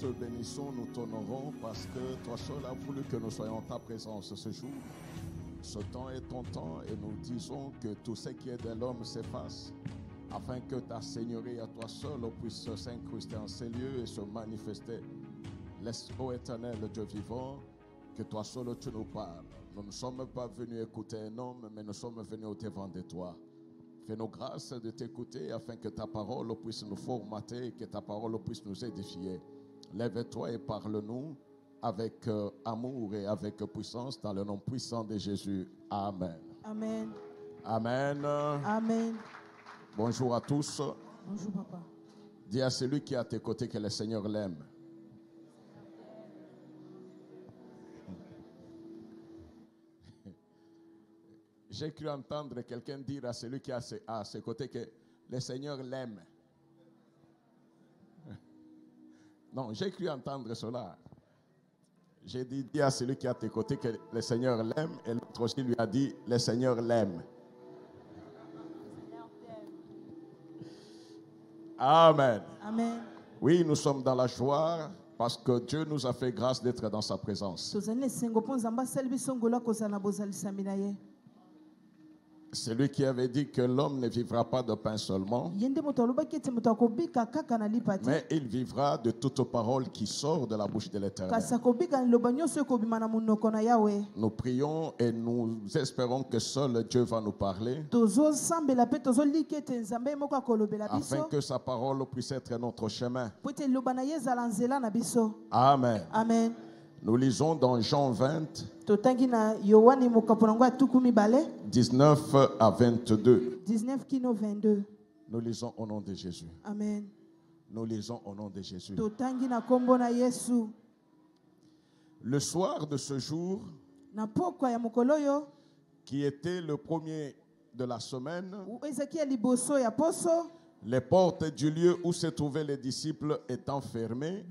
te bénissons, nous t'honorons parce que toi seul as voulu que nous soyons en ta présence ce jour. Ce temps est ton temps et nous disons que tout ce qui est de l'homme s'efface afin que ta Seigneurie à toi seul puisse s'incruster en ces lieux et se manifester. Laisse, ô éternel Dieu vivant, que toi seul tu nous parles. Nous ne sommes pas venus écouter un homme, mais nous sommes venus au devant de toi. Fais-nous grâce de t'écouter afin que ta parole puisse nous formater et que ta parole puisse nous édifier. Lève-toi et parle-nous avec amour et avec puissance dans le nom puissant de Jésus. Amen. Amen. Amen. Amen. Bonjour à tous. Bonjour, papa. Dis à celui qui est à tes côtés que le Seigneur l'aime. J'ai cru entendre quelqu'un dire à celui qui est à ses côtés que le Seigneur l'aime. Non, j'ai cru entendre cela. J'ai dit à celui qui est à tes côtés que le Seigneur l'aime et l'autre aussi lui a dit le Seigneur l'aime. Amen. Amen. Oui, nous sommes dans la joie parce que Dieu nous a fait grâce d'être dans sa présence. Celui qui avait dit que l'homme ne vivra pas de pain seulement, mais il vivra de toute parole qui sort de la bouche de l'Éternel. Nous prions et nous espérons que seul Dieu va nous parler, afin que sa parole puisse être notre chemin. Amen. Amen. Nous lisons dans Jean 20, 19 à 22. 19 kino 22. Nous lisons au nom de Jésus. Amen. Nous lisons au nom de Jésus. Le soir de ce jour, qui était le premier de la semaine, les portes du lieu où se trouvaient les disciples étant fermées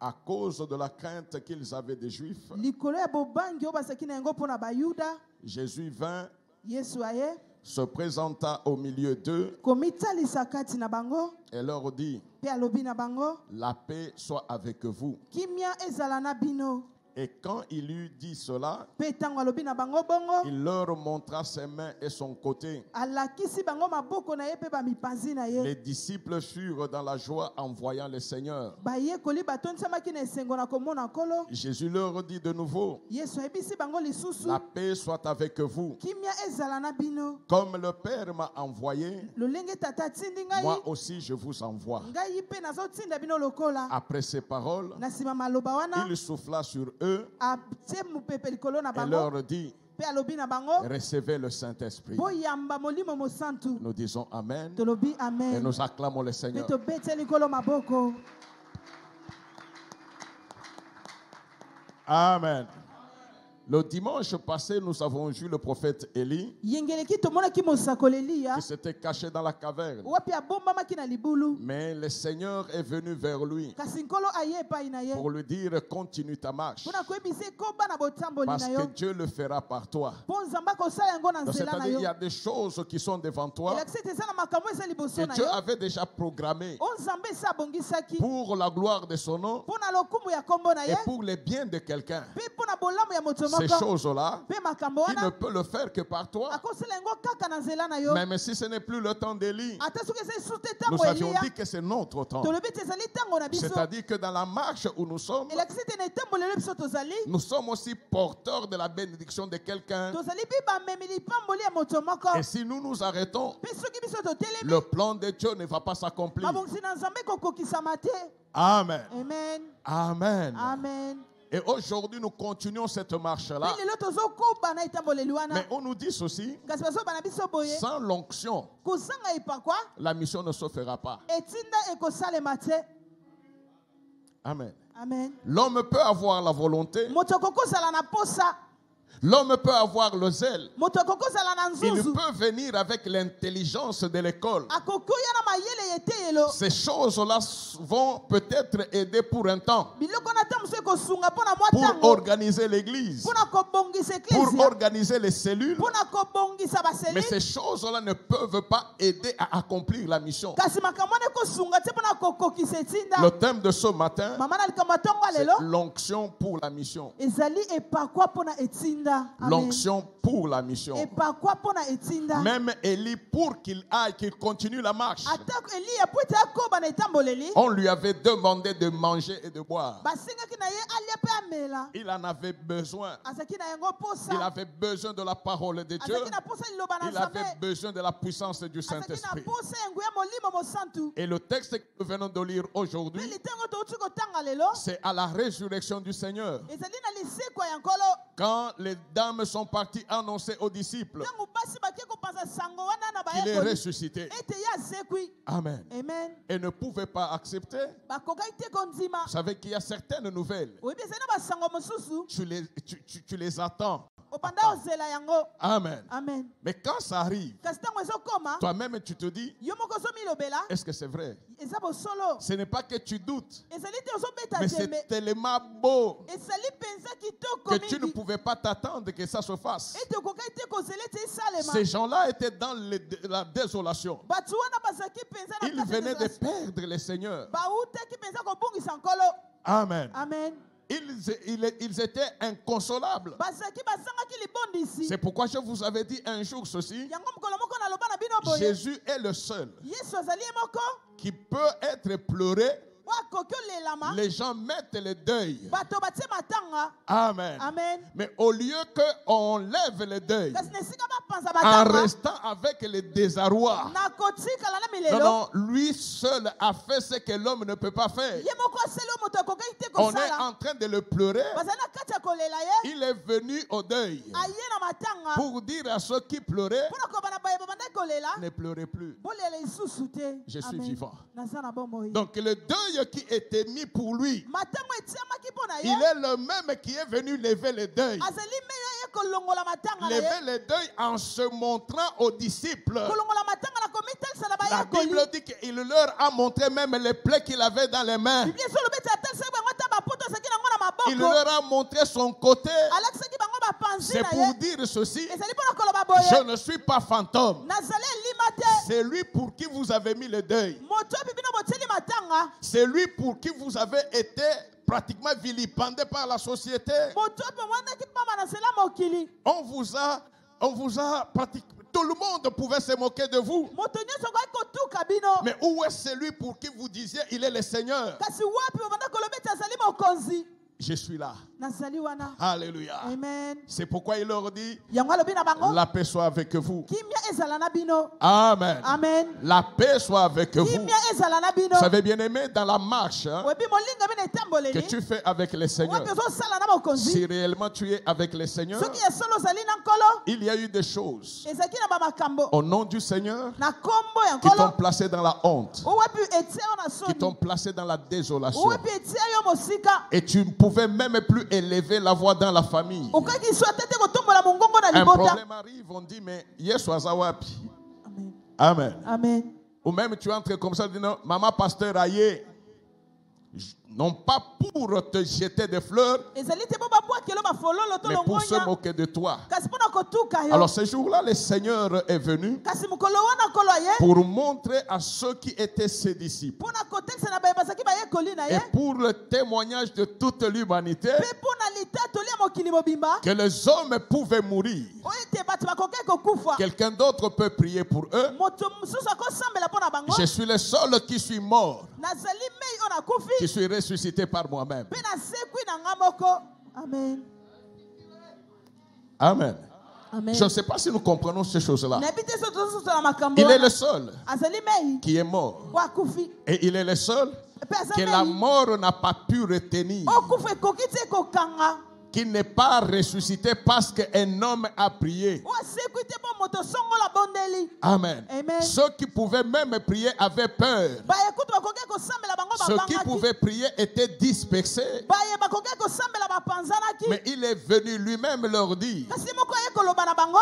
à cause de la crainte qu'ils avaient des Juifs, Jésus vint, se présenta au milieu d'eux et leur dit: la paix soit avec vous. Et quand il eut dit cela, il leur montra ses mains et son côté. Les disciples furent dans la joie en voyant le Seigneur. Jésus leur dit de nouveau: la paix soit avec vous. Comme le Père m'a envoyé, moi aussi je vous envoie. Après ces paroles, il souffla sur eux et leur dit: recevez le Saint-Esprit. Nous disons Amen et nous acclamons le Seigneur. Amen. Le dimanche passé, nous avons vu le prophète Élie qui s'était caché dans la caverne. Mais le Seigneur est venu vers lui pour lui dire: continue ta marche, parce que Dieu le fera par toi. C'est-à-dire qu'il y a des choses qui sont devant toi que Dieu avait déjà programmées pour la gloire de son nom et pour le bien de quelqu'un. Ces choses-là, il ne peut le faire que par toi. Même si ce n'est plus le temps d'Élie, nous avions dit que c'est notre temps. C'est-à-dire que dans la marche où nous sommes aussi porteurs de la bénédiction de quelqu'un. Et si nous nous arrêtons, le plan de Dieu ne va pas s'accomplir. Amen. Amen. Amen. Amen. Et aujourd'hui, nous continuons cette marche-là. Mais on nous dit ceci: sans l'onction, la mission ne se fera pas. Amen. Amen. L'homme peut avoir la volonté. L'homme peut avoir le zèle. Il peut venir avec l'intelligence de l'école. Ces choses-là vont peut-être aider pour un temps, pour organiser l'église, pour organiser les cellules. Mais ces choses-là ne peuvent pas aider à accomplir la mission. Le thème de ce matin, c'est l'onction pour la mission. L'onction pour la mission. Même Élie, pour qu'il aille, qu'il continue la marche, on lui avait demandé de manger et de boire. Il en avait besoin. Il avait besoin de la parole de Dieu. Il avait besoin de la puissance du Saint-Esprit. Et le texte que nous venons de lire aujourd'hui, c'est à la résurrection du Seigneur. Quand les dames sont parties annoncer aux disciples qu'il est ressuscité. Amen. Et ne pouvaient pas accepter. Vous savez qu'il y a certaines nouvelles. Tu les attends. Amen. Mais quand ça arrive, toi-même tu te dis, est-ce que c'est vrai? Ce n'est pas que tu doutes, mais c'est tellement beau que tu ne pouvais pas t'attendre que ça se fasse. Ces gens-là étaient dans la désolation. Ils venaient de perdre le Seigneur. Amen. Ils étaient inconsolables. C'est pourquoi je vous avais dit un jour ceci. Jésus est le seul qui peut être pleuré. Les gens mettent le deuil. Amen. Mais au lieu qu'on lève le deuil en restant avec le désarroi, non, lui seul a fait ce que l'homme ne peut pas faire. On est en train de le pleurer. Il est venu au deuil pour dire à ceux qui pleuraient, ne pleurez plus, je suis vivant. Donc le deuil qui était mis pour lui, il est le même qui est venu lever le deuil. Lever le deuil en se montrant aux disciples. La Bible dit qu'il leur a montré même les plaies qu'il avait dans les mains. Il leur a montré son côté. C'est pour dire ceci: je ne suis pas fantôme. C'est lui pour qui vous avez mis le deuil. C'est lui pour qui vous avez été pratiquement vilipendé par la société. On vous a pratiquement... Tout le monde pouvait se moquer de vous. Mais où est celui pour qui vous disiez il est le Seigneur? Je suis là. Alléluia. C'est pourquoi il leur dit: la paix soit avec vous. Amen. La paix soit avec vous. Vous savez, bien aimé, dans la marche que tu fais avec le Seigneur, si réellement tu es avec le Seigneur, il y a eu des choses au nom du Seigneur qui t'ont placé dans la honte, qui t'ont placé dans la désolation, et tu ne pouvais même plus élever la voix dans la famille. Un problème arrive, on dit mais Yesuazawapi. Amen. Ou même tu entres comme ça, tu dis non, maman pasteur aïe. Non pas pour te jeter des fleurs, mais pour se moquer de toi. Alors ce jour-là, le Seigneur est venu pour montrer à ceux qui étaient ses disciples et pour le témoignage de toute l'humanité que les hommes pouvaient mourir. Quelqu'un d'autre peut prier pour eux. Je suis le seul qui suis mort, qui suis ressuscité par moi-même. Amen. Je ne sais pas si nous comprenons ces choses-là. Il est le seul qui est mort. Et il est le seul que la mort n'a pas pu retenir, qui n'est pas ressuscité parce qu'un homme a prié. Amen. Ceux qui pouvaient même prier avaient peur. Ceux qui pouvaient prier étaient dispersés. Mais il est venu lui-même leur dire,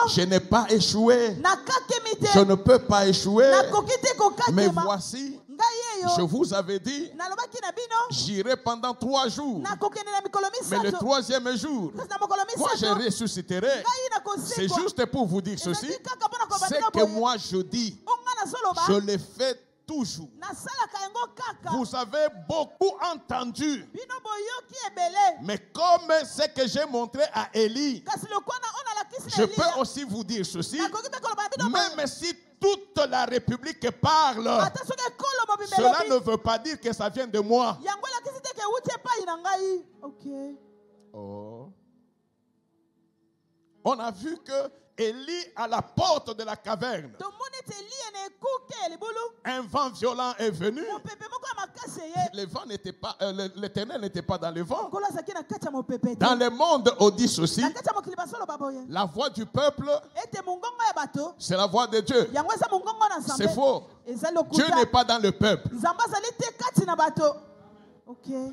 je n'ai pas échoué. Je ne peux pas échouer. Mais voici, je vous avais dit, j'irai pendant 3 jours. Mais le 3e jour, moi je ressusciterai. C'est juste pour vous dire ceci. C'est que moi je dis, je le fais toujours. Vous avez beaucoup entendu. Mais comme ce que j'ai montré à Élie, je peux aussi vous dire ceci. Même si toute la République parle, cela ne veut pas dire que ça vient de moi. Oh. On a vu que Élie à la porte de la caverne. Un vent violent est venu. Le vent n'était pas, l'Éternel n'était pas dans le vent. Dans le monde, on dit ceci. La voix du peuple, c'est la voix de Dieu. C'est faux. Dieu n'est pas dans le peuple.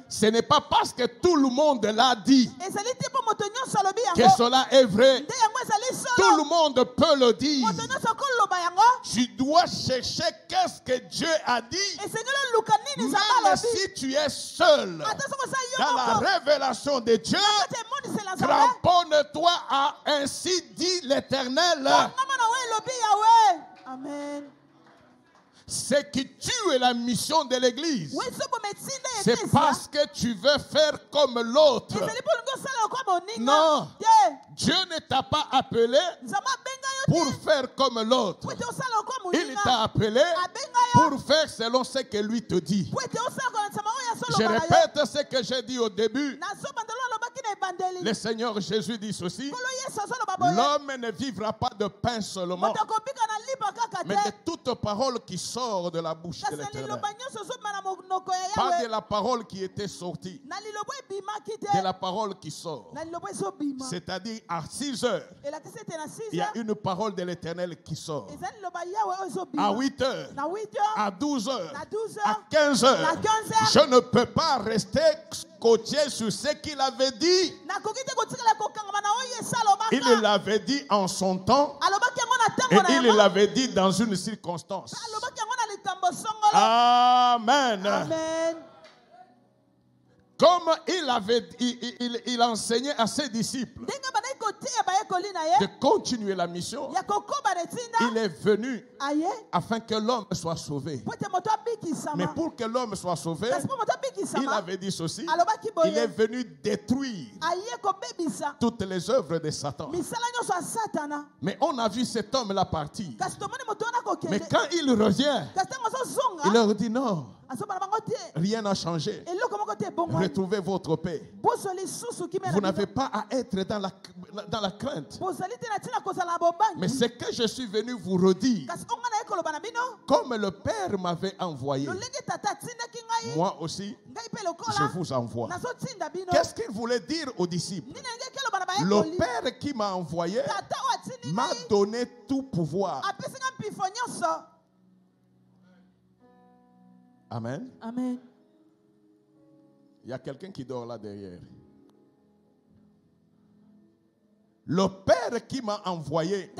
Ce n'est pas parce que tout le monde l'a dit que cela est vrai. Tout le monde peut le dire. Tu dois chercher qu'est-ce que Dieu a dit. Même si tu es seul dans la révélation de Dieu, cramponne-toi à ainsi dit l'Éternel. Amen. Ce qui tue la mission de l'Église, c'est parce que tu veux faire comme l'autre. Non, Dieu ne t'a pas appelé pour faire comme l'autre. Il t'a appelé pour faire selon ce que lui te dit. Je répète ce que j'ai dit au début. Le Seigneur Jésus dit ceci: l'homme ne vivra pas de pain seulement, mais de toute parole qui sort de la bouche de l'Éternel. Pas de la parole qui était sortie, de la parole qui sort. C'est-à-dire à 6 heures, il y a une parole de l'Éternel qui sort. À 8 heures, à 12 heures, à 15 heures, je ne peux pas rester scotché sur ce qu'il avait dit. Il l'avait dit en son temps et il l'avait dit dans une circonstance. Amen. Amen. Comme il enseignait à ses disciples de continuer la mission, il est venu afin que l'homme soit sauvé. Mais pour que l'homme soit sauvé, il avait dit ceci: il est venu détruire toutes les œuvres de Satan. Mais on a vu cet homme-là partir. Mais quand il revient, il leur dit non. Rien n'a changé. Retrouvez votre paix. Vous n'avez pas à être dans la crainte. Mais ce que je suis venu vous redire, comme le Père m'avait envoyé, moi aussi, je vous envoie. Qu'est-ce qu'il voulait dire aux disciples? Le Père qui m'a envoyé m'a donné tout pouvoir. Amen. Amen. Il y a quelqu'un qui dort là derrière. Le Père qui m'a envoyé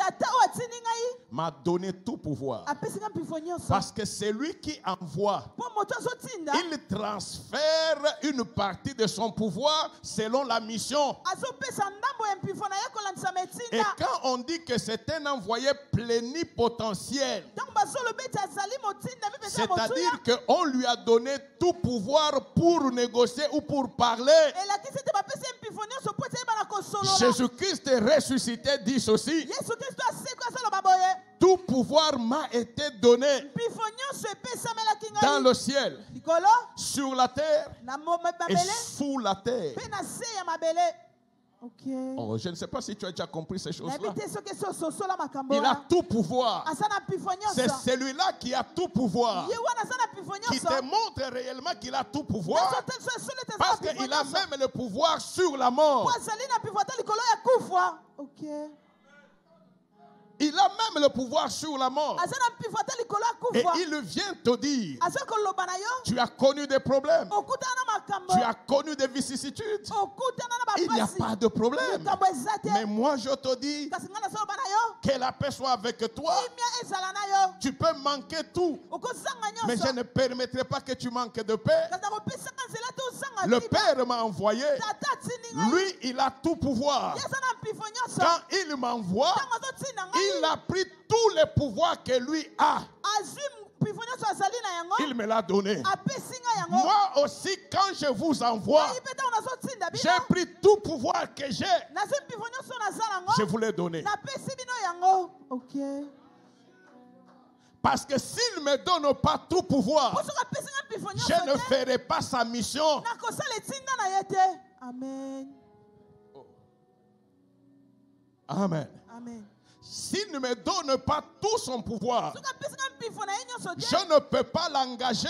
m'a donné tout pouvoir. Parce que c'est lui qui envoie. Il transfère une partie de son pouvoir selon la mission. Et quand on dit que c'est un envoyé plénipotentiel, c'est-à-dire qu'on lui a donné tout pouvoir pour négocier ou pour parler. Jésus-Christ ressuscité dit ceci: tout pouvoir m'a été donné dans le ciel, sur la terre et sous la terre. Oh, je ne sais pas si tu as déjà compris ces choses-là. Il a tout pouvoir. C'est celui-là qui a tout pouvoir qui te montre réellement qu'il a tout pouvoir, parce qu'il a même le pouvoir sur la mort. Il a même le pouvoir sur la mort. Et il vient te dire, tu as connu des problèmes. Tu as connu des vicissitudes. Il n'y a pas de problème. Mais moi je te dis, que la paix soit avec toi. Tu peux manquer tout. Mais je ne permettrai pas que tu manques de paix. Le Père m'a envoyé. Lui, il a tout pouvoir. Quand il m'envoie, il a pris tous les pouvoirs que lui a. Il me l'a donné. Moi aussi, quand je vous envoie, j'ai pris tout pouvoir que j'ai. Je vous l'ai donné. Parce que s'il ne me donne pas tout pouvoir, je ne ferai pas sa mission. Amen. Amen. Amen. S'il ne me donne pas tout son pouvoir, je ne peux pas l'engager.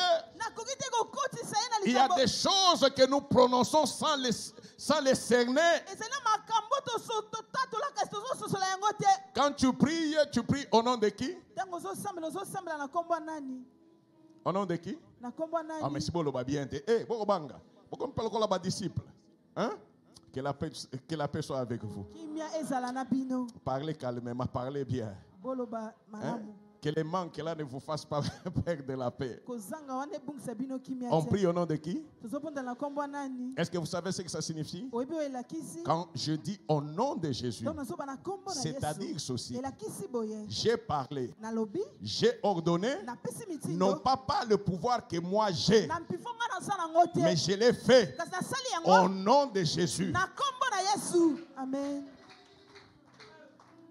Il y a des choses que nous prononçons sans les cerner. Quand tu pries au nom de qui? Au nom de qui? Ah, mais c'est bon, le bien. Eh, Bogobanga. Pourquoi on parle comme la disciple? Hein? Que la paix soit avec vous. Parlez calmement, parlez bien. Hein? Que les manques là ne vous fassent pas perdre la paix. On prie au nom de qui? Est-ce que vous savez ce que ça signifie? Quand je dis au nom de Jésus, c'est-à-dire ceci. J'ai parlé, j'ai ordonné, non pas le pouvoir que moi j'ai, mais je l'ai fait au nom de Jésus. Amen.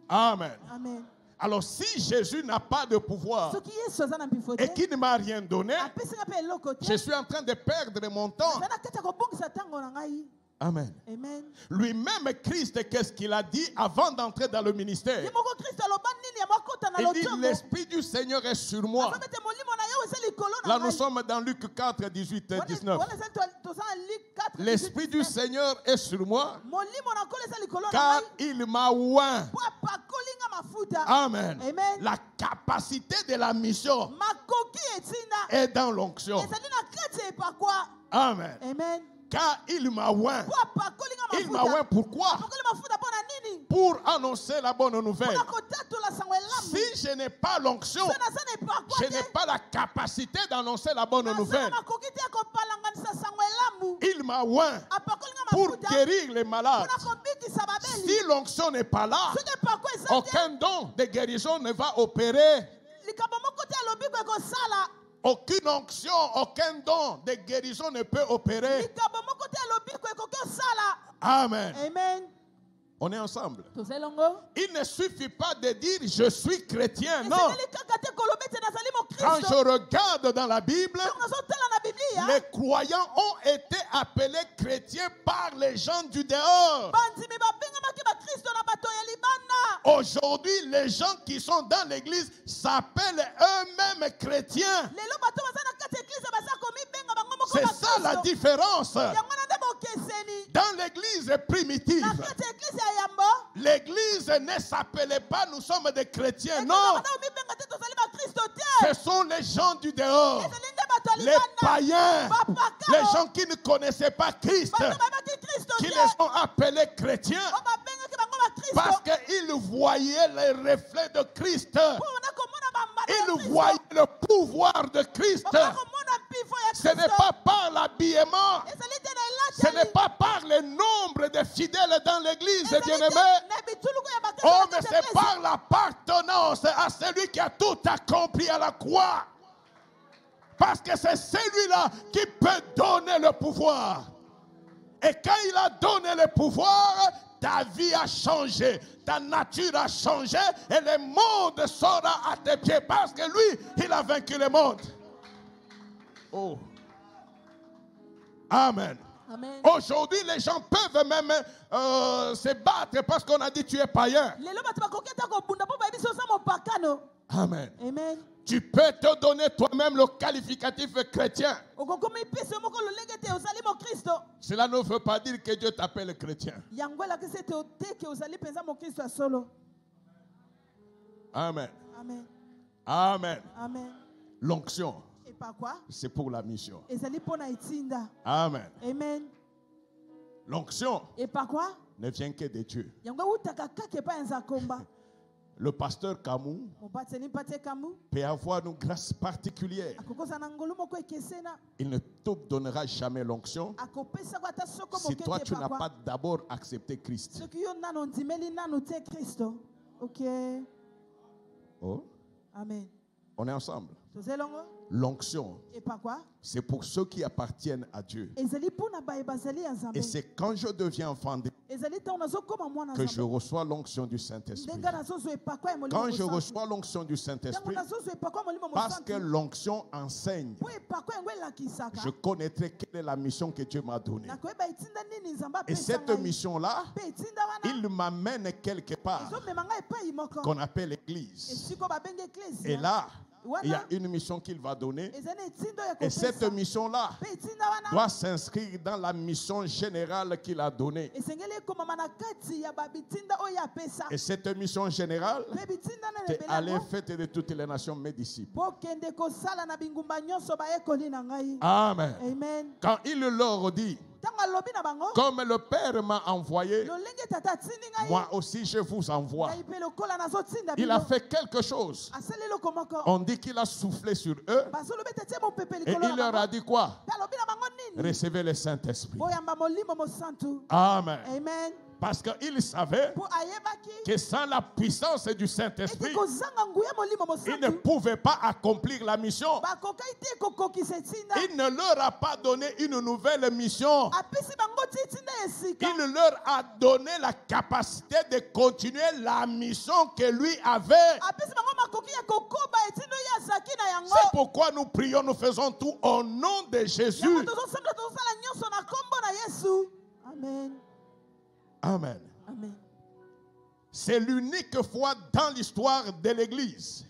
Amen. Amen. Alors si Jésus n'a pas de pouvoir et qu'il ne m'a rien donné, je suis en train de perdre mon temps. Amen. Amen. Lui-même, Christ, qu'est-ce qu'il a dit avant d'entrer dans le ministère? Il dit, l'Esprit du Seigneur est sur moi. Là, nous sommes dans Luc 4, 18 et 19. L'Esprit du Seigneur est sur moi, car il m'a oint. Amen. Amen. La capacité de la mission est dans l'onction. Amen. Amen. Car il m'a oint. Il m'a oint pourquoi? Pour annoncer la bonne nouvelle. Si je n'ai pas l'onction, je n'ai pas la capacité d'annoncer la bonne nouvelle. Il m'a oint pour guérir les malades. Si l'onction n'est pas là, aucun don de guérison ne va opérer. Aucune onction, aucun don de guérison ne peut opérer. Amen. Amen. On est ensemble. Il ne suffit pas de dire je suis chrétien. Non. Quand je regarde dans la Bible, les croyants ont été appelés chrétiens par les gens du dehors. Aujourd'hui, les gens qui sont dans l'église s'appellent eux-mêmes chrétiens. C'est ça la différence. Dans l'église primitive, l'église ne s'appelait pas nous sommes des chrétiens. Non. Ce sont les gens du dehors. Les païens. Les gens qui ne connaissaient pas Christ. Qui les ont appelés chrétiens. Parce qu'ils voyaient les reflets de Christ. Ils voyaient le pouvoir de Christ. Ce n'est pas par l'habillement. Ce n'est pas par le nombre de fidèles dans l'église, bien-aimés. Oh, mais c'est par l'appartenance à celui qui a tout accompli à la croix. Parce que c'est celui-là qui peut donner le pouvoir. Et quand il a donné le pouvoir, ta vie a changé, ta nature a changé et le monde sera à tes pieds parce que lui, il a vaincu le monde. Oh. Amen. Amen. Aujourd'hui, les gens peuvent même se battre parce qu'on a dit tu es païen. Amen. Amen. Tu peux te donner toi-même le qualificatif chrétien. Cela ne veut pas dire que Dieu t'appelle chrétien. Amen. Amen. Amen. Amen. L'onction, Et par quoi? c'est pour la mission. Amen. Amen. L'onction et par quoi? Ne vient que de Dieu. Le pasteur Kamou peut avoir une grâce particulière. Il ne te donnera jamais l'onction si toi tu n'as pas d'abord accepté Christ. Oh. Amen. On est ensemble. L'onction, c'est pour ceux qui appartiennent à Dieu. Et c'est quand je deviens enfant de Dieu que je reçois l'onction du Saint-Esprit. Quand je reçois l'onction du Saint-Esprit, parce que l'onction enseigne, je connaîtrai quelle est la mission que Dieu m'a donnée. Et cette mission-là, il m'amène quelque part qu'on appelle l'Église. Et là, il y a une mission qu'il va donner. Et cette mission-là doit s'inscrire dans la mission générale qu'il a donnée. Et cette mission générale, c'est aller faire de toutes les nations mes disciples. Amen. Quand il leur dit, comme le Père m'a envoyé, moi aussi je vous envoie. Il a fait quelque chose. On dit qu'il a soufflé sur eux. Et il leur a dit quoi? Recevez le Saint-Esprit. Amen. Parce qu'il savait que sans la puissance du Saint-Esprit, il ne pouvait pas accomplir la mission. Il ne leur a pas donné une nouvelle mission. Il leur a donné la capacité de continuer la mission que lui avait. C'est pourquoi nous prions, nous faisons tout au nom de Jésus. Amen. Amen. Amen. C'est l'unique fois dans l'histoire de l'Église.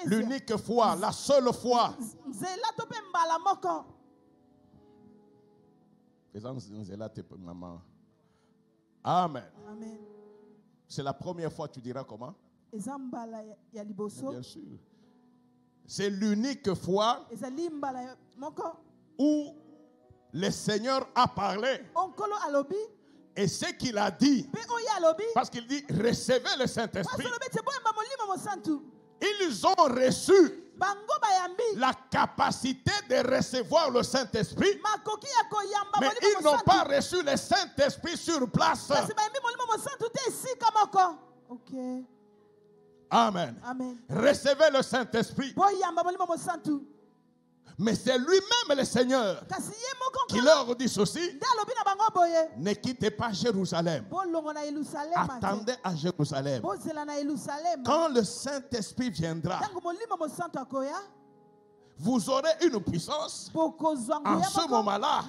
L'unique fois, la seule fois. Amen. Amen. C'est la première fois, tu diras comment? Bien sûr. C'est l'unique fois où le Seigneur a parlé. Et ce qu'il a dit, parce qu'il dit recevez le Saint-Esprit, ils ont reçu la capacité de recevoir le Saint-Esprit, mais ils n'ont pas reçu le Saint-Esprit sur place. Amen. Amen. Recevez le Saint-Esprit. Mais c'est lui-même le Seigneur qui leur dit ceci: ne quittez pas Jérusalem. Attendez à Jérusalem. Quand le Saint-Esprit viendra, vous aurez une puissance. En ce moment-là,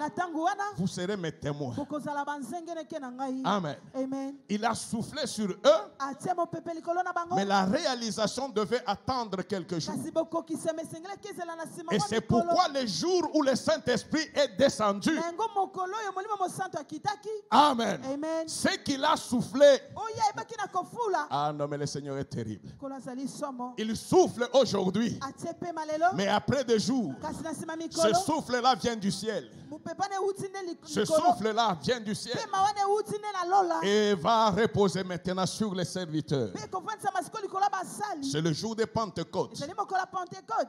vous serez mes témoins. Amen. Il a soufflé sur eux, mais la réalisation devait attendre quelques jours. Et c'est pourquoi le jour où le Saint-Esprit est descendu, amen, ce qu'il a soufflé, ah non, mais le Seigneur est terrible. Il souffle aujourd'hui, mais après 2 jours, ce souffle-là vient du ciel. Ce souffle-là vient du ciel et va reposer maintenant sur les serviteurs. C'est le jour de Pentecôte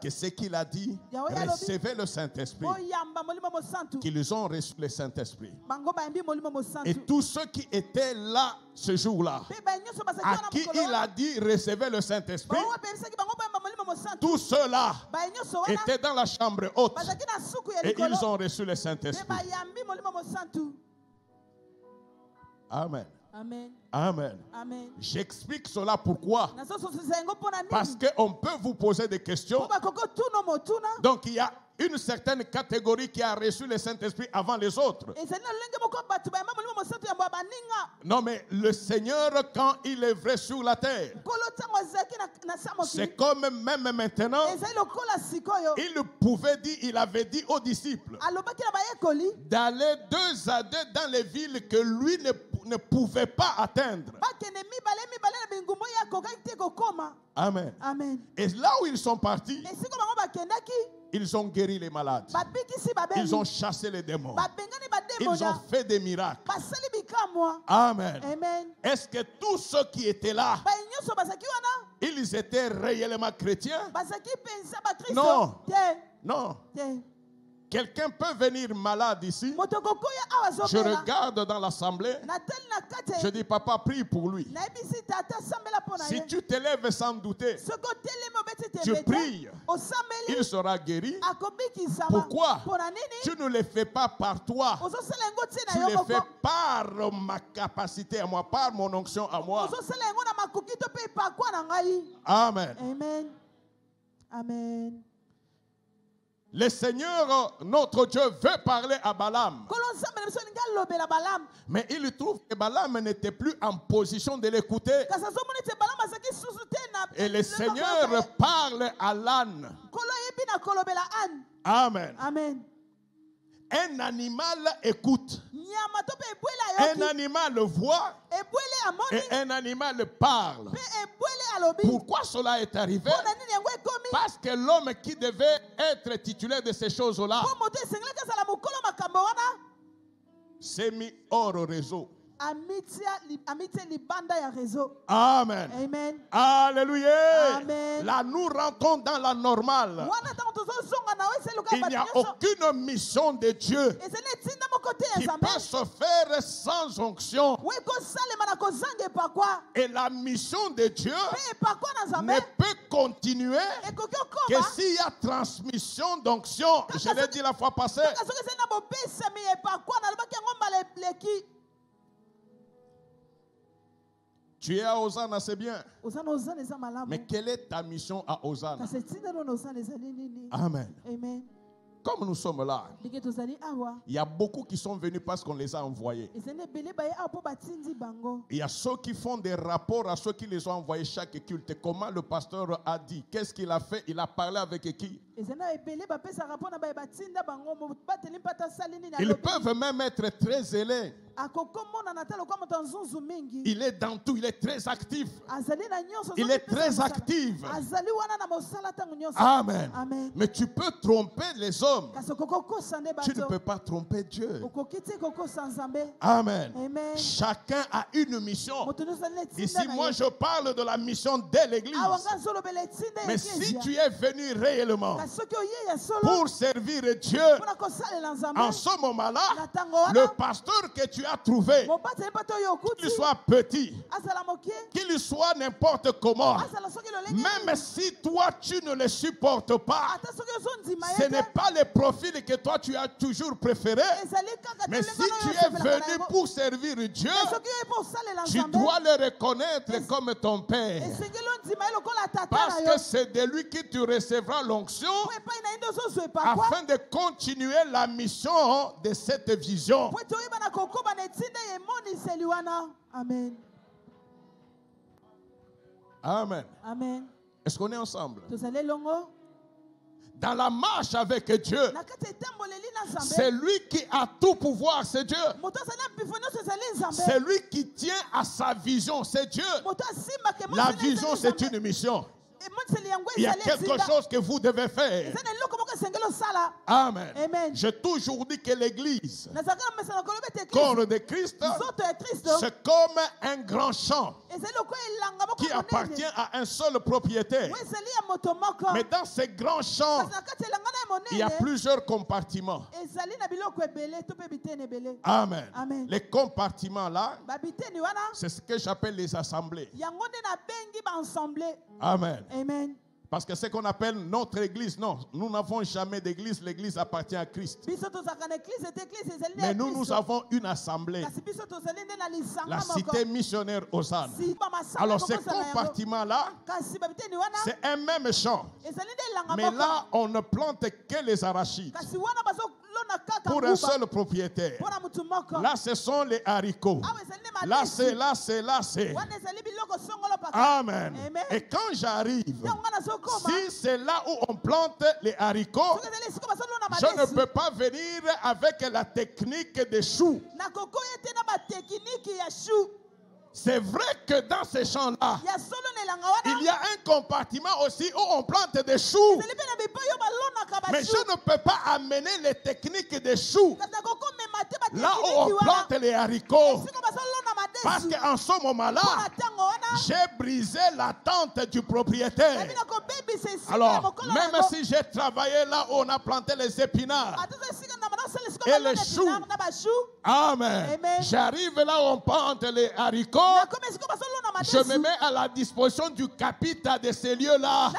que ce qu'il a dit, recevez le Saint-Esprit, qu'ils ont reçu le Saint-Esprit. Et tous ceux qui étaient là ce jour-là, à qui il a dit recevez le Saint-Esprit, tous ceux-là étaient dans la chambre haute et ils ont reçu le Saint-Esprit. Amen. Amen. Amen. Amen. J'explique cela pourquoi. Parce qu'on peut vous poser des questions. Donc il y a une certaine catégorie qui a reçu le Saint-Esprit avant les autres. Non, mais le Seigneur, quand il est vrai sur la terre, c'est comme même maintenant, il pouvait dire, il avait dit aux disciples d'aller 2 à 2 dans les villes que lui ne pouvait pas atteindre. Amen. Amen. Et là où ils sont partis, ils ont guéri les malades. Ils ont chassé les démons. Ils ont fait des miracles. Amen. Est-ce que tous ceux qui étaient là, ils étaient réellement chrétiens? Non. Non. Quelqu'un peut venir malade ici. Je regarde dans l'assemblée. Je dis, papa, prie pour lui. Si tu te lèves sans douter, tu pries, il sera guéri. Pourquoi? Tu ne le fais pas par toi. Tu le fais par ma capacité à moi, par mon onction à moi. Amen. Amen. Amen. Le Seigneur, notre Dieu, veut parler à Balaam. Mais il trouve que Balaam n'était plus en position de l'écouter. Et le Seigneur parle à l'âne. Amen. Amen. Un animal écoute. Un animal voit. Et un animal parle. Pourquoi cela est arrivé? Parce que l'homme qui devait être titulaire de ces choses-là s'est mis hors réseau. Amen. Amen. Alléluia. Amen. Là, nous rentrons dans la normale. Il n'y a aucune mission de Dieu qui peut se faire sans onction. Et la mission de Dieu ne peut continuer que s'il y a transmission d'onction. Je l'ai dit la fois passée. Tu es à Hosanna, c'est bien. Mais quelle est ta mission à Hosanna? Amen. Amen. Comme nous sommes là, il y a beaucoup qui sont venus parce qu'on les a envoyés. Il y a ceux qui font des rapports à ceux qui les ont envoyés chaque culte. Comment le pasteur a dit? Qu'est-ce qu'il a fait? Il a parlé avec qui? Ils peuvent même être très zélés. Il est dans tout, il est très actif. Il est très actif. Amen. Amen. Mais tu peux tromper les hommes. Tu ne peux pas tromper Dieu. Amen. Amen. Chacun a une mission. Ici, moi, je parle de la mission de l'Église. Mais si tu es venu réellement pour servir Dieu, en ce moment-là, le pasteur que tu as trouvé, qu'il soit petit, qu'il soit n'importe comment, même si toi tu ne le supportes pas, ce n'est pas le profil que toi tu as toujours préféré. Mais si tu es venu pour servir Dieu, tu dois le reconnaître comme ton Père. Parce que c'est de lui que tu recevras l'onction afin de continuer la mission de cette vision. Amen. Amen. Amen. Est-ce qu'on est ensemble? Dans la marche avec Dieu, c'est lui qui a tout pouvoir, c'est Dieu. C'est lui qui tient à sa vision, c'est Dieu. La vision, c'est une mission. Il y a quelque chose que vous devez faire. Amen. J'ai toujours dit que l'Église, corps de Christ, c'est comme un grand champ qui appartient à un seul propriétaire. Mais dans ces grands champs, il y a plusieurs compartiments. Amen. Les compartiments là, c'est ce que j'appelle les assemblées. Amen. Amen. Parce que ce qu'on appelle notre église, non, nous n'avons jamais d'église, l'église appartient à Christ. Mais nous avons une assemblée, la cité missionnaire Hosanna. Alors ce compartiment-là, c'est un même champ. Mais là, on ne plante que les arachides pour un seul propriétaire. Là, ce sont les haricots. Là, c'est. Amen. Et quand j'arrive, si c'est là où on plante les haricots, je ne peux pas venir avec la technique des choux. C'est vrai que dans ces champs-là, il y a un compartiment aussi où on plante des choux. Mais je ne peux pas amener les techniques des choux là où on plante les haricots. Parce qu'en ce moment-là, j'ai brisé la tente du propriétaire. Alors, même si j'ai travaillé là où on a planté les épinards et les choux, amen. J'arrive là où on plante les haricots. Je me mets à la disposition du capital de ces lieux-là.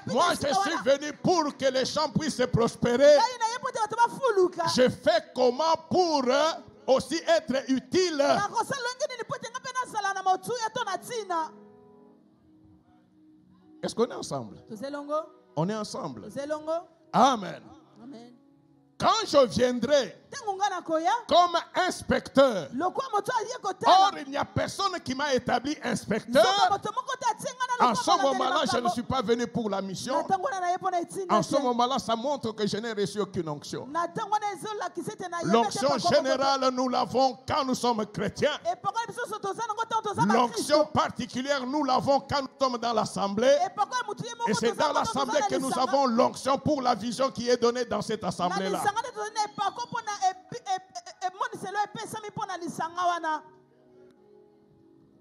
Moi, je suis venu pour que les champs puissent prospérer. Je fais comment pour aussi être utile. Est-ce qu'on est ensemble? On est ensemble. Amen. Quand je viendrai comme inspecteur, or il n'y a personne qui m'a établi inspecteur. En ce moment-là, je ne suis pas venu pour la mission. En ce moment-là, ça montre que je n'ai reçu aucune onction. L'onction générale, nous l'avons quand nous sommes chrétiens. L'onction particulière, nous l'avons quand nous sommes dans l'assemblée. Et c'est dans l'assemblée que nous avons l'onction pour la vision qui est donnée dans cette assemblée-là.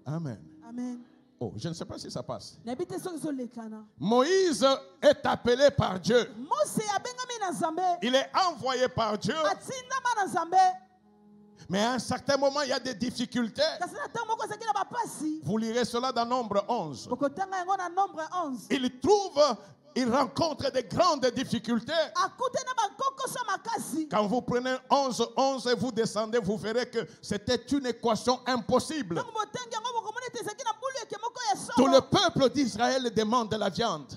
Amen. Amen. Oh, je ne sais pas si ça passe. Moïse est appelé par Dieu. Il est envoyé par Dieu. Mais à un certain moment, il y a des difficultés. Vous lirez cela dans Nombre 11. Il rencontre de grandes difficultés. Quand vous prenez 11 et vous descendez, vous verrez que c'était une équation impossible. Tout le peuple d'Israël demande de la viande.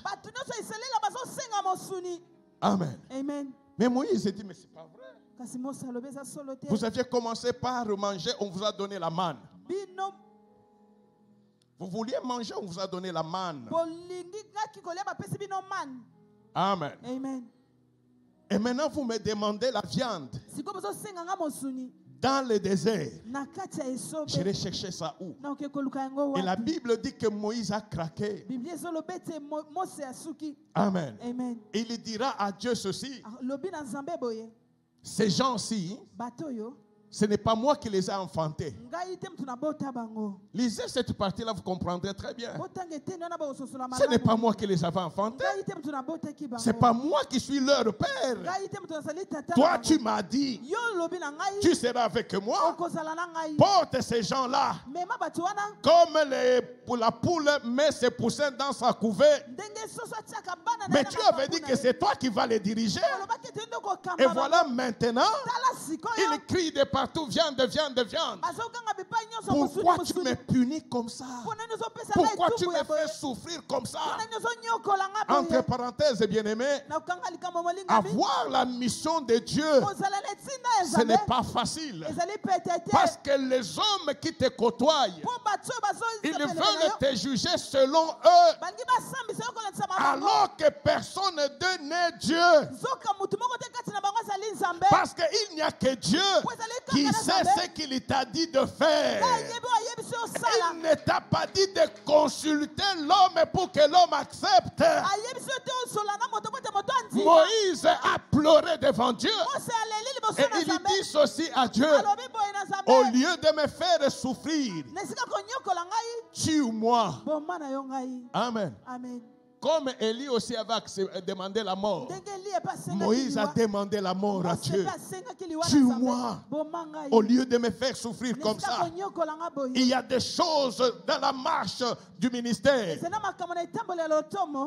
Amen. Amen. Mais Moïse dit, mais c'est pas vrai. Vous aviez commencé par manger, on vous a donné la manne. Vous vouliez manger, on vous a donné la manne. Amen. Amen. Et maintenant, vous me demandez la viande. Dans le désert. J'irai chercher ça où? Et la Bible dit que Moïse a craqué. Amen. Amen. Et il dira à Dieu ceci. Ces gens-ci, ce n'est pas moi qui les ai enfantés. Lisez cette partie-là, vous comprendrez très bien. Ce n'est pas moi qui les avais enfantés. Ce n'est pas moi qui suis leur père. Toi, tu m'as dit, tu seras avec moi. Porte ces gens-là. Comme la poule met ses poussins dans sa couvée. Mais tu avais dit que c'est toi qui vas les diriger. Et voilà maintenant, il crie de partout, viande, viande, viande. Pourquoi tu me punis comme ça? Pourquoi tu me fais souffrir comme ça? Entre parenthèses, bien-aimés, avoir la mission de Dieu, ce n'est pas facile. Parce que les hommes qui te côtoient, ils veulent te juger selon eux, alors que personne d'eux n'est Dieu. Parce qu'il n'y a que Dieu qui sait ce qu'il t'a dit de faire. Il ne t'a pas dit de consulter l'homme pour que l'homme accepte. Moïse a pleuré devant Dieu. Et il dit ceci à Dieu: au lieu de me faire souffrir, tue-moi. Amen. Amen. Comme Élie aussi avait demandé la mort, Moïse a demandé la mort à Dieu. Tue-moi au lieu de me faire souffrir comme ça. Il y a des choses dans la marche du ministère.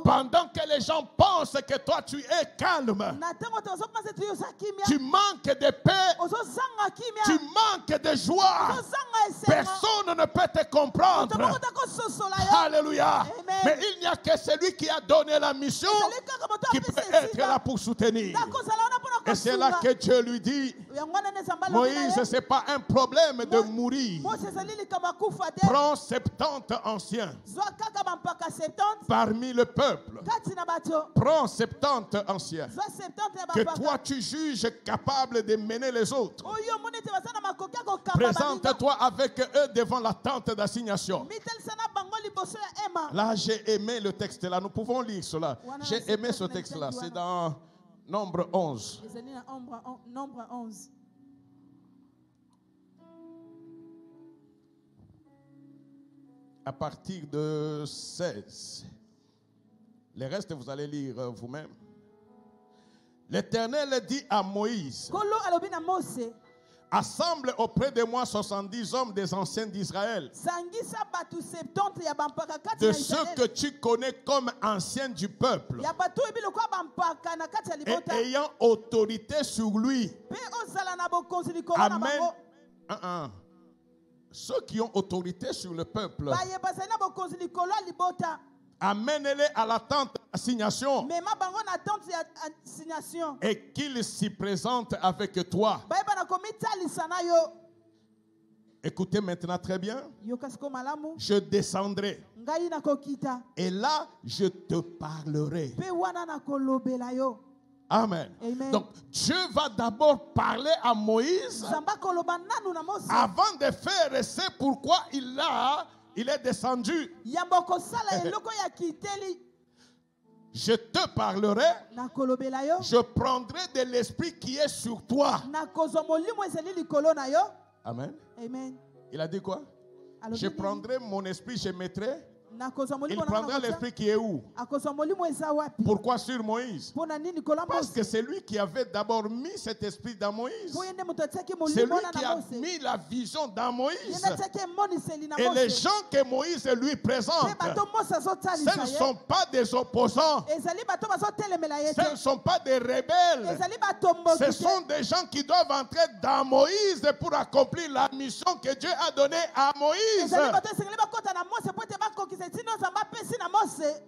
Pendant que les gens pensent que toi tu es calme, tu manques de paix, tu manques de joie, personne ne peut te comprendre. Alléluia. Mais il n'y a que celui qui a donné la mission qui peut être là pour soutenir. Et c'est là que Dieu lui dit, Moïse, ce n'est pas un problème de mourir. Prends 70 anciens parmi le peuple. Prends 70 anciens que toi tu juges capables de mener les autres. Présente-toi avec eux devant la tente d'assignation. Là, j'ai aimé le texte là. Nous pouvons lire cela. J'ai aimé ce texte là. C'est dans Nombre 11. Nombre 11. À partir de 16. Les restes, vous allez lire vous-même. L'Éternel dit à Moïse, assemble auprès de moi 70 hommes des anciens d'Israël, de ceux que tu connais comme anciens du peuple, et ayant autorité sur lui. Amen. Ceux qui ont autorité sur le peuple, amène-les à la tente d'assignation et qu'ils s'y présentent avec toi. Écoutez maintenant très bien. Je descendrai et là je te parlerai. Amen. Amen. Donc Dieu va d'abord parler à Moïse avant de faire ce pourquoi il est descendu. Je te parlerai. Je prendrai de l'esprit qui est sur toi. Amen. Amen. Il a dit quoi? Je prendrai mon esprit, je mettrai. Il prendra l'esprit qui est où? Pourquoi sur Moïse? Parce que c'est lui qui avait d'abord mis cet esprit dans Moïse. C'est lui qui a mis la vision dans Moïse. Et les gens que Moïse lui présente, ce ne sont pas des opposants. Ce ne sont pas des rebelles. Ce sont des gens qui doivent entrer dans Moïse pour accomplir la mission que Dieu a donnée à Moïse.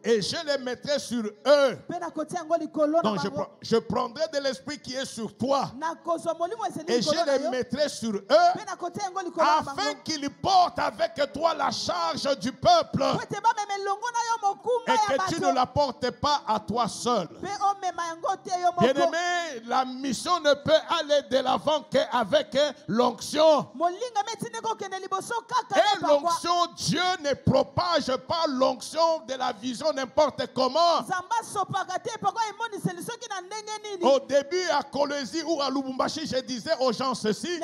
Et je les mettrai sur eux. Donc je prendrai de l'esprit qui est sur toi et je les mettrai sur eux afin qu'ils portent avec toi la charge du peuple et que tu ne la portes pas à toi seul. Bien-aimé, la mission ne peut aller de l'avant qu'avec l'onction. Et l'onction, Dieu ne propage pas l'onction de la vision n'importe comment. Au début à Kolwezi ou à Lubumbashi, je disais aux gens ceci: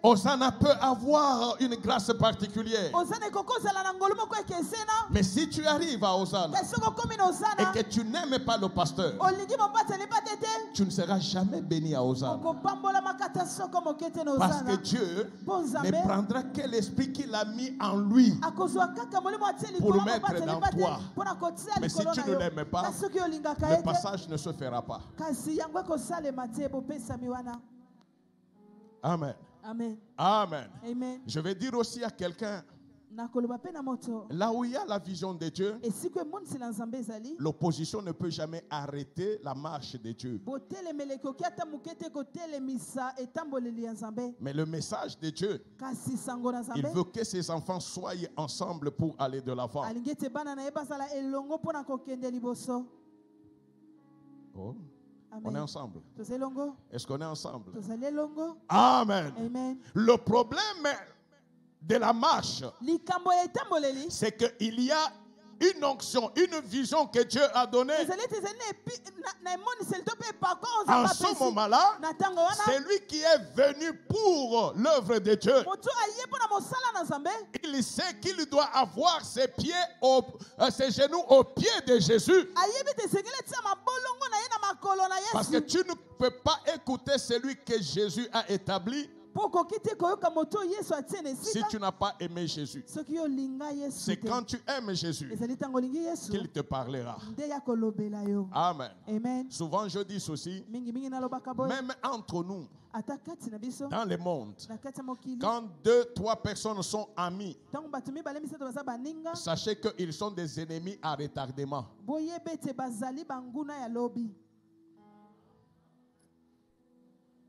Hosanna peut avoir une grâce particulière. Mais si tu arrives à Hosanna et que tu n'aimes pas le pasteur, tu ne seras jamais béni à Hosanna. Parce que Dieu ne prendra que l'esprit qu'il a mis en lui pour le mettre dans toi. Mais si tu ne l'aimes pas, le passage ne se fera pas. Amen. Amen. Amen. Amen. Je vais dire aussi à quelqu'un, là où il y a la vision de Dieu, l'opposition ne peut jamais arrêter la marche de Dieu. Mais le message de Dieu, il veut que ses enfants soient ensemble pour aller de l'avant. Oh. On est ensemble. Est-ce qu'on est ensemble? Amen. Amen. Le problème de la marche, c'est qu'il y a une onction, une vision que Dieu a donnée. En ce moment-là, c'est lui qui est venu pour l'œuvre de Dieu. Il sait qu'il doit avoir ses genoux aux pieds de Jésus. Parce que tu ne peux pas écouter celui que Jésus a établi si tu n'as pas aimé Jésus. C'est quand tu aimes Jésus qu'il te parlera. Amen. Amen. Souvent je dis ceci, même entre nous, dans le monde, quand 2-3 personnes sont amies, sachez qu'ils sont des ennemis à retardement.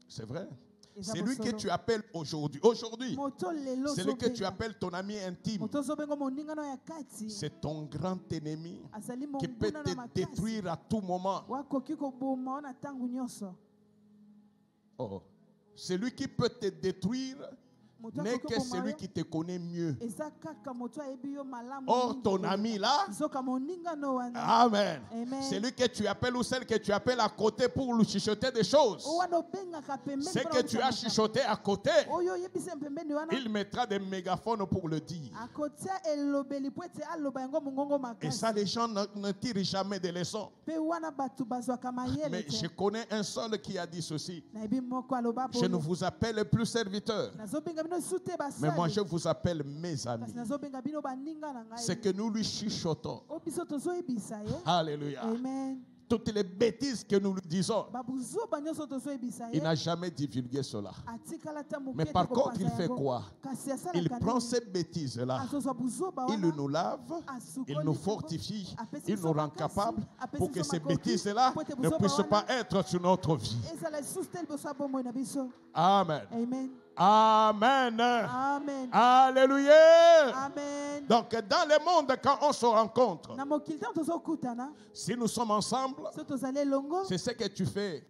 C'est vrai. C'est lui que tu appelles aujourd'hui. Aujourd'hui, c'est lui que tu appelles ton ami intime. C'est ton grand ennemi qui peut te détruire à tout moment. Oh. C'est lui qui peut te détruire, n'est que celui qui te connaît mieux. Or, ton ami là, amen. C'est lui que tu appelles ou celle que tu appelles à côté pour lui chuchoter des choses. C'est que tu as chuchoté à côté. Il mettra des mégaphones pour le dire. Et ça, les gens ne tirent jamais des leçons. Mais je connais un seul qui a dit ceci. Je ne vous appelle plus serviteur, mais moi je vous appelle mes amis. C'est que nous lui chuchotons. Alléluia. Amen. Toutes les bêtises que nous lui disons, il n'a jamais divulgué cela. Mais par contre, il fait quoi? Il prend ces bêtises-là, il nous lave, il nous fortifie, il nous rend capables pour que ces bêtises-là ne puissent pas être sur notre vie. Amen. Amen. Amen. Alléluia. Amen. Donc dans le monde, quand on se rencontre, si nous sommes ensemble, c'est ce que tu fais.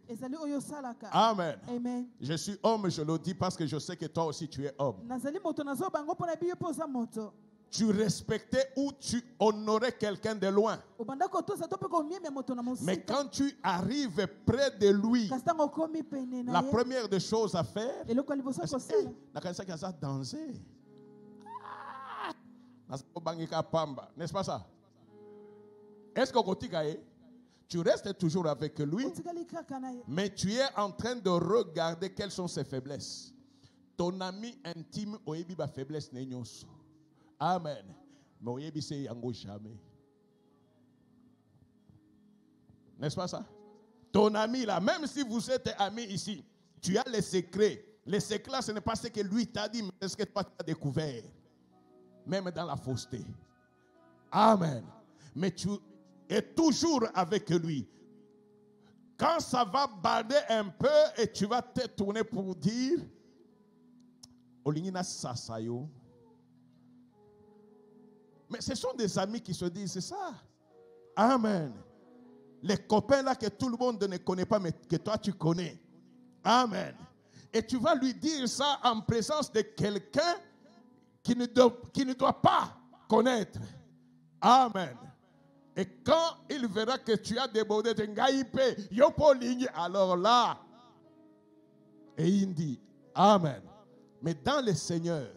Amen. Amen. Je suis homme, je le dis parce que je sais que toi aussi tu es homme. Tu respectais ou tu honorais quelqu'un de loin. Mais quand tu arrives près de lui, la première des choses à faire, c'est danser. N'est-ce pas ça? Est-ce que tu restes toujours avec lui, mais tu es en train de regarder quelles sont ses faiblesses. Ton ami intime a faiblesse. Amen. Mais jamais. N'est-ce pas ça? Ton ami là, même si vous êtes amis ici, tu as les secrets. Les secrets, ce n'est pas ce que lui t'a dit, mais c'est ce que toi tu as découvert. Même dans la fausseté. Amen. Mais tu es toujours avec lui. Quand ça va bader un peu et tu vas te tourner pour dire Olingina Sasayo. Mais ce sont des amis qui se disent, c'est ça. Amen. Les copains là que tout le monde ne connaît pas, mais que toi tu connais. Amen. Et tu vas lui dire ça en présence de quelqu'un qui ne doit pas connaître. Amen. Et quand il verra que tu as débordé de Ngaïpe, Yopoling, alors là, et il dit, Amen. Mais dans le Seigneur,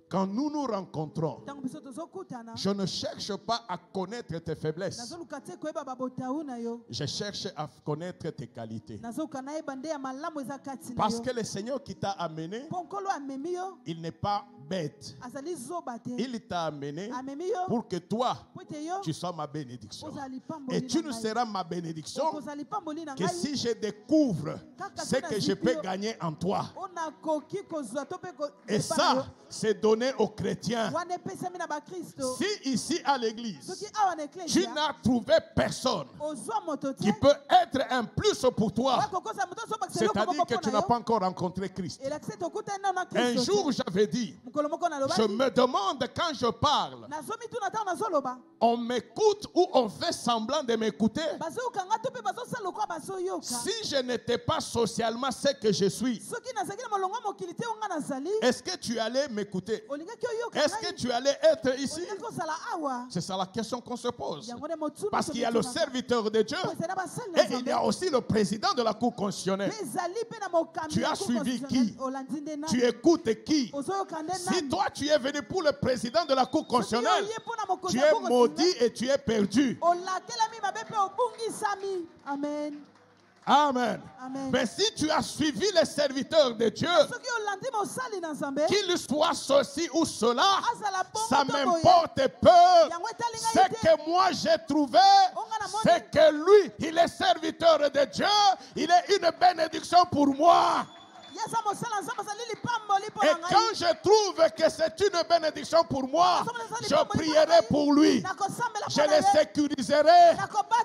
quand nous nous rencontrons, je ne cherche pas à connaître tes faiblesses. Je cherche à connaître tes qualités. Parce que le Seigneur qui t'a amené, il n'est pas bête. Il t'a amené pour que toi, tu sois ma bénédiction. Et tu ne seras ma bénédiction que si je découvre ce que je peux gagner en toi. Et ça, c'est donné aux chrétiens. Si ici à l'église, tu n'as trouvé personne qui peut être un plus pour toi, c'est-à-dire que tu n'as pas encore rencontré Christ. Un jour, j'avais dit, je me demande quand je parle, on m'écoute ou on fait semblant de m'écouter. Si je n'étais pas socialement ce que je suis, est-ce que tu allais m'écouter? Est-ce que tu allais être ici? C'est ça la question qu'on se pose. Parce qu'il y a le serviteur de Dieu et il y a aussi le président de la Cour constitutionnelle. Tu as suivi qui? Tu écoutes qui? Si toi tu es venu pour le président de la Cour constitutionnelle, tu es maudit et tu es perdu. Amen. Amen. Amen. Mais si tu as suivi les serviteurs de Dieu, qu'il soit ceci ou cela, ça m'importe peu. Ce que moi j'ai trouvé, c'est que lui, il est serviteur de Dieu, il est une bénédiction pour moi. Et quand je trouve que c'est une bénédiction pour moi, je prierai pour lui. Je le sécuriserai.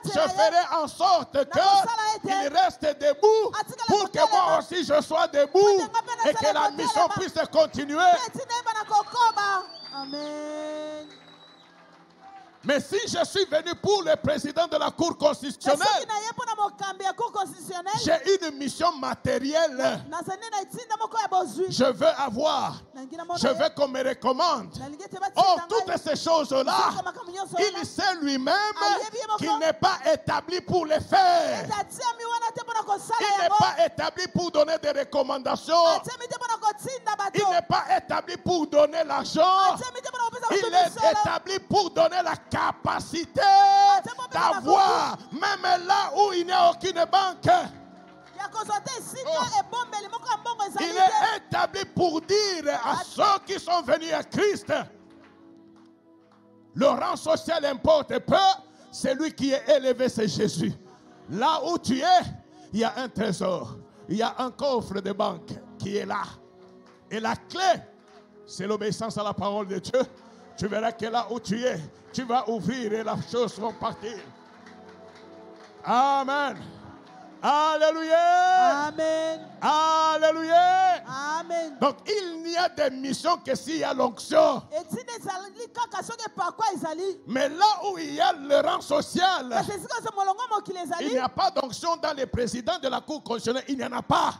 Je ferai en sorte qu'il reste debout pour que moi aussi je sois debout et que la mission puisse continuer. Amen. Mais si je suis venu pour le président de la Cour constitutionnelle, j'ai une mission matérielle. Je veux avoir. Je veux qu'on me recommande. Or, toutes ces choses-là, il sait lui-même qu'il n'est pas établi pour les faire. Il n'est pas établi pour donner des recommandations. Il n'est pas établi pour donner l'argent. Il est établi pour donner la capacité d'avoir, même là où il n'y a aucune banque. Il est établi pour dire à ceux qui sont venus à Christ, le rang social importe peu, celui qui est élevé, c'est Jésus. Là où tu es, il y a un trésor, il y a un coffre de banque qui est là. Et la clé, c'est l'obéissance à la parole de Dieu. Tu verras que là où tu es, tu vas ouvrir et les choses vont partir. Amen. Alléluia. Amen. Alléluia. Amen. Donc il n'y a des missions que s'il y a l'onction. Mais là où il y a le rang social, il n'y a pas d'onction dans les présidents de la Cour constitutionnelle. Il n'y en a pas.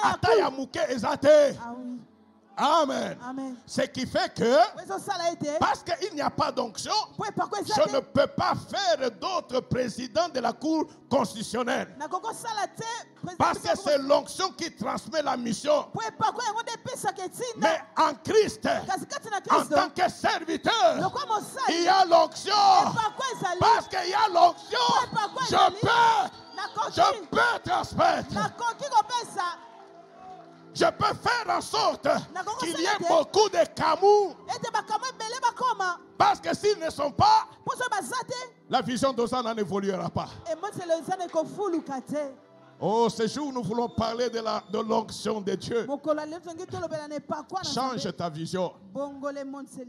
Atayamuke ezate. Amen. Amen. Ce qui fait que, parce qu'il n'y a pas d'onction, je ne peux pas faire d'autres présidents de la Cour constitutionnelle. Parce que c'est l'onction qui transmet la mission. Mais en Christ, en tant que serviteur, il y a l'onction. Parce qu'il y a l'onction, je peux transmettre. Je peux faire en sorte qu'il y ait beaucoup de camus. Parce que s'ils ne sont pas, la vision d'Hosanna n'évoluera pas. Oh, ce jour, nous voulons parler de l'onction de Dieu. Change ta vision.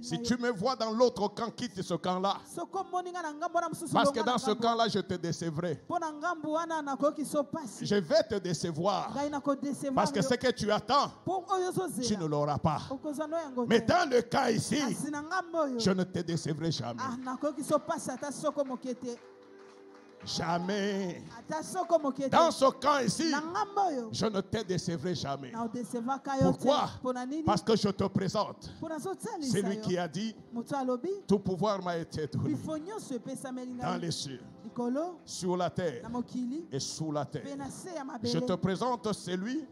Si tu me vois dans l'autre camp, quitte ce camp-là. Parce que dans ce camp-là, je te décevrai. Je vais te décevoir. Parce que ce que tu attends, tu ne l'auras pas. Mais dans le cas ici, je ne te décevrai jamais. Jamais. Dans ce camp ici, je ne te décevrai jamais. Pourquoi? Parce que je te présente celui qui a dit tout pouvoir m'a été donné dans les cieux, sur la terre et sous la terre. Je te présente celui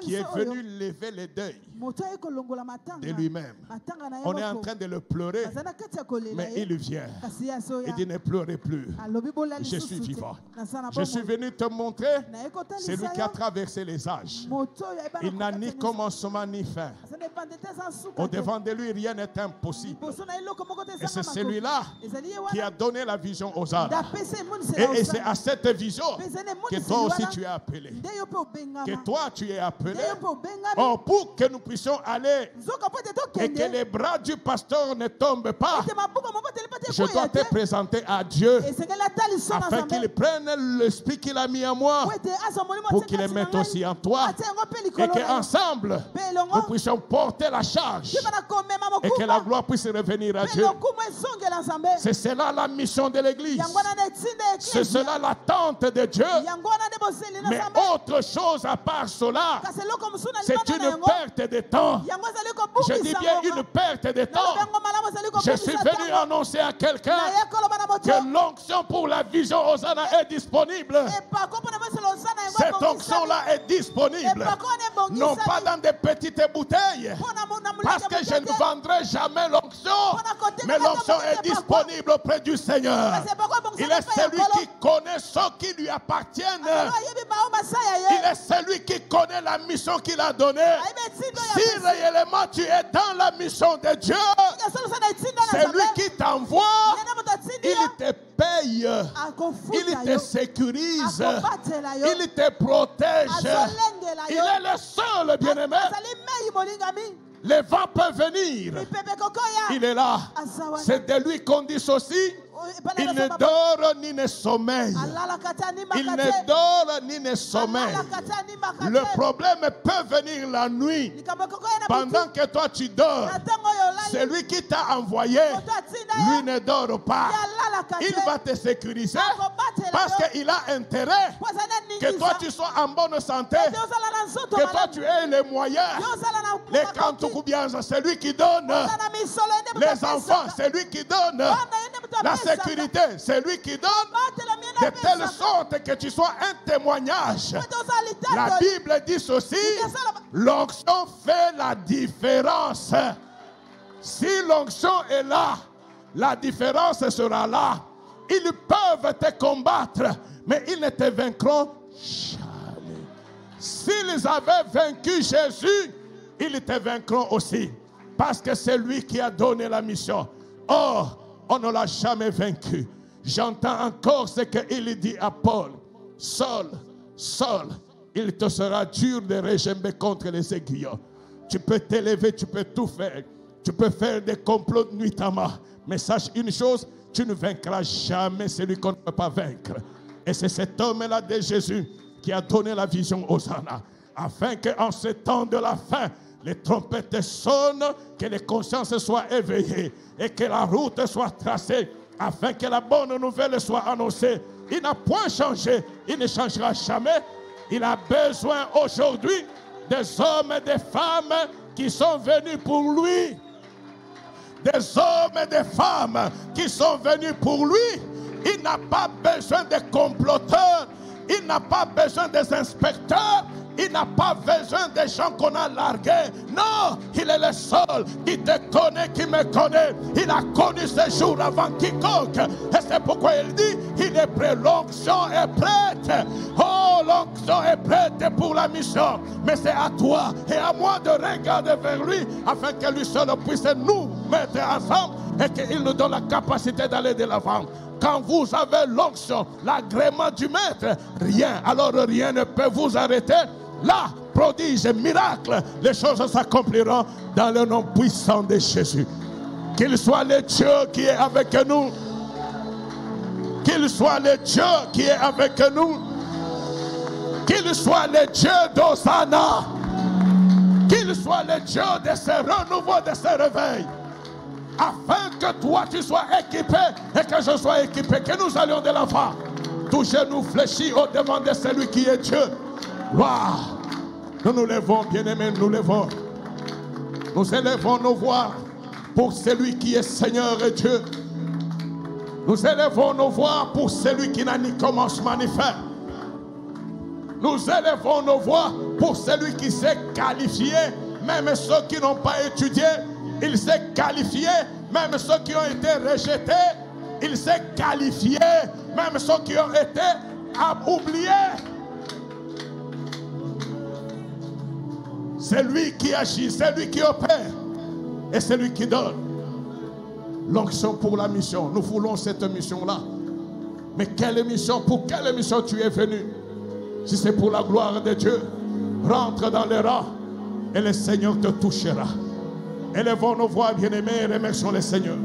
qui est venu lever les deuils de lui-même. On est en train de le pleurer, mais il vient. Il dit ne pleurez plus. Je suis vivant. Je suis venu te montrer celui qui a traversé les âges. Il n'a ni commencement ni fin. Au devant de lui, rien n'est impossible. Et c'est celui-là qui a donné la vision aux âmes. Et c'est à cette vision que toi aussi tu es appelé. Que toi tu es appelé. Oh, pour que nous puissions aller et que les bras du pasteur ne tombent pas, je dois te présenter à Dieu afin qu'il prenne l'esprit qu'il a mis en moi pour qu'il le mette aussi en toi et qu'ensemble nous puissions porter la charge et que la gloire puisse revenir à Dieu. C'est cela la mission de l'Église. C'est cela l'attente de Dieu. Mais autre chose à part cela, c'est une perte de temps. Je dis bien une perte de temps. Je suis venu annoncer à quelqu'un que l'onction pour la vision Hosanna est disponible. Cette onction-là est disponible. Non pas dans des petites bouteilles. Parce que je ne vendrai jamais l'onction. Mais l'onction est disponible auprès du Seigneur. Il est celui qui connaît ce qui lui appartient. Il est celui qui connaît la mission qu'il a donnée. Si réellement tu es dans la mission de Dieu, c'est lui qui t'envoie Il te paye. Il te sécurise. Il te protège. Il est le seul, bien-aimé. Les vents peuvent venir. Il est là. C'est de lui qu'on dit ceci. Il ne dort ni ne sommeille. Il ne dort ni ne sommeille. Le problème peut venir la nuit. Pendant que toi tu dors, celui qui t'a envoyé, lui ne dort pas. Il va te sécuriser parce qu'il a intérêt que toi tu sois en bonne santé, que toi tu aies les moyens. Les Kantoukubians, c'est lui qui donne. Les enfants, c'est lui qui donne. La sécurité, c'est lui qui donne, de telle sorte que tu sois un témoignage. La Bible dit ceci, l'onction fait la différence. Si l'onction est là, la différence sera là. Ils peuvent te combattre, mais ils ne te vaincront jamais. S'ils avaient vaincu Jésus, ils te vaincront aussi, parce que c'est lui qui a donné la mission. Or, on ne l'a jamais vaincu. J'entends encore ce qu'il dit à Paul. Seul, il te sera dur de régember contre les aiguillons. Tu peux t'élever, tu peux tout faire. Tu peux faire des complots nuitamment. Mais sache une chose, tu ne vaincras jamais celui qu'on ne peut pas vaincre. Et c'est cet homme-là de Jésus qui a donné la vision aux Anna. Afin qu'en ce temps de la fin, les trompettes sonnent, que les consciences soient éveillées et que la route soit tracée afin que la bonne nouvelle soit annoncée. Il n'a point changé, il ne changera jamais. Il a besoin aujourd'hui des hommes et des femmes qui sont venus pour lui. Des hommes et des femmes qui sont venus pour lui. Il n'a pas besoin de comploteurs, il n'a pas besoin des inspecteurs. Il n'a pas besoin des gens qu'on a largués. Non, il est le seul qui te connaît, qui me connaît. Il a connu ce jour avant quiconque. Et c'est pourquoi il dit, il est prêt, l'onction est prête. Oh, l'onction est prête pour la mission. Mais c'est à toi et à moi de regarder vers lui, afin que lui seul puisse nous mettre ensemble et qu'il nous donne la capacité d'aller de l'avant. Quand vous avez l'onction, l'agrément du maître, rien, alors rien ne peut vous arrêter. Là, prodige, miracle, les choses s'accompliront dans le nom puissant de Jésus. Qu'il soit le Dieu qui est avec nous. Qu'il soit le Dieu qui est avec nous. Qu'il soit le Dieu d'Hosanna. Qu'il soit le Dieu de ce renouveau, de ce réveil. Afin que toi tu sois équipé et que je sois équipé, que nous allions de l'avant. Tout genou fléchis au devant de celui qui est Dieu. Wow. Nous nous levons, bien-aimés, nous levons. Nous élevons nos voix pour celui qui est Seigneur et Dieu. Nous élevons nos voix pour celui qui n'a ni commencement ni fin. Nous élevons nos voix pour celui qui s'est qualifié, même ceux qui n'ont pas étudié. Il s'est qualifié, même ceux qui ont été rejetés. Il s'est qualifié, même ceux qui ont été oubliés. C'est lui qui agit, c'est lui qui opère. Et c'est lui qui donne l'onction pour la mission. Nous voulons cette mission-là. Mais quelle mission? Pour quelle mission tu es venu? Si c'est pour la gloire de Dieu, rentre dans les rangs et le Seigneur te touchera. Élevons nos voix, bien-aimés, et remercions le Seigneur.